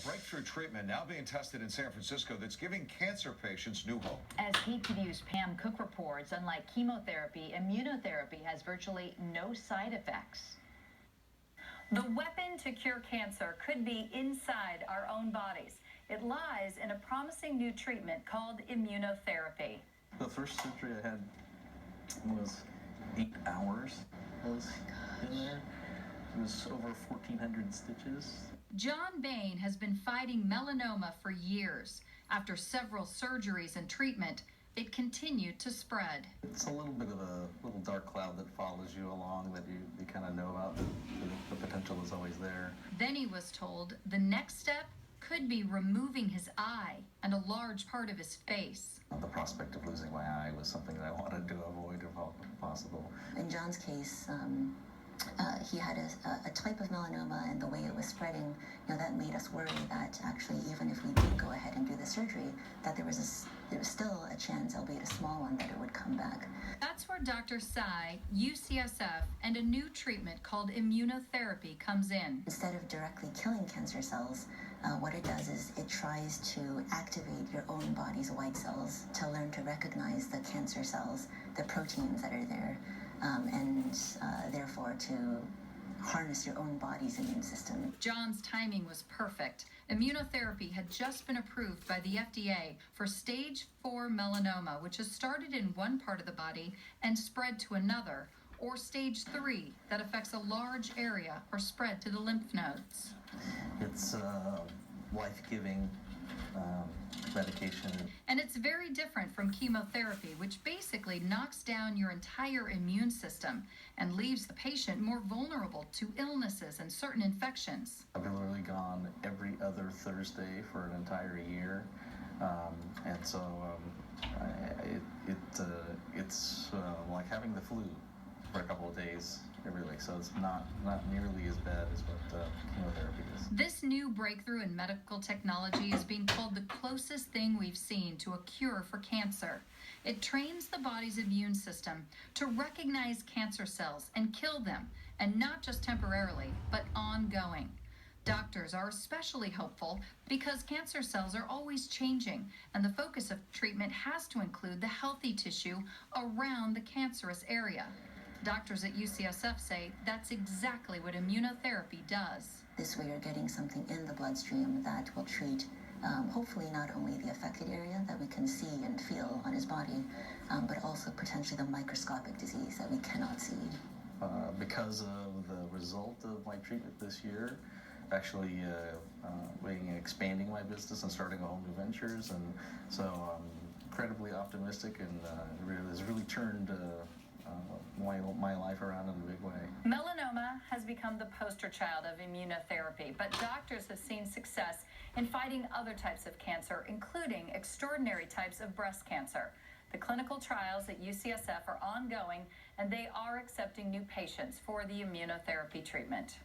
Breakthrough treatment now being tested in San Francisco that's giving cancer patients new hope. As KTVU's Pam Cook reports, unlike chemotherapy, immunotherapy has virtually no side effects. The weapon to cure cancer could be inside our own bodies. It lies in a promising new treatment called immunotherapy. The first surgery I had was 8 hours. I was in there. It was over 1,400 stitches. John Bain has been fighting melanoma for years. After several surgeries and treatment, it continued to spread. It's a little bit of a little dark cloud that follows you along that you kind of know about. The potential is always there. Then he was told the next step could be removing his eye and a large part of his face. The prospect of losing my eye was something that I wanted to avoid if possible. In John's case, he had a type of melanoma, and the way it was spreading, that made us worry that actually, even if we did go ahead and do the surgery, that there was still a chance, albeit a small one, that it would come back. That's where Dr. Tsai, UCSF, and a new treatment called immunotherapy comes in. Instead of directly killing cancer cells, what it does is it tries to activate your own body's white cells to learn to recognize the cancer cells, the proteins that are there, and therefore to harness your own body's immune system. John's timing was perfect. Immunotherapy had just been approved by the FDA for stage 4 melanoma, which has started in one part of the body and spread to another, or stage 3 that affects a large area or spread to the lymph nodes. It's life-giving medication. And it's very different from chemotherapy, which basically knocks down your entire immune system and leaves the patient more vulnerable to illnesses and certain infections. I've literally gone every other Thursday for an entire year, and so it's like having the flu for a couple of days every week, so it's not nearly as bad as what chemotherapy is. This new breakthrough in medical technology is being called the closest thing we've seen to a cure for cancer. It trains the body's immune system to recognize cancer cells and kill them, and not just temporarily, but ongoing. Doctors are especially hopeful because cancer cells are always changing, and the focus of treatment has to include the healthy tissue around the cancerous area. Doctors at UCSF say that's exactly what immunotherapy does. This way you're getting something in the bloodstream that will treat hopefully not only the affected area that we can see and feel on his body, but also potentially the microscopic disease that we cannot see. Because of the result of my treatment this year, actually expanding my business and starting all new ventures, and so I'm incredibly optimistic, and it has really turned my life around in a big way. Melanoma has become the poster child of immunotherapy, but doctors have seen success in fighting other types of cancer, including extraordinary types of breast cancer. The clinical trials at UCSF are ongoing, and they are accepting new patients for the immunotherapy treatment.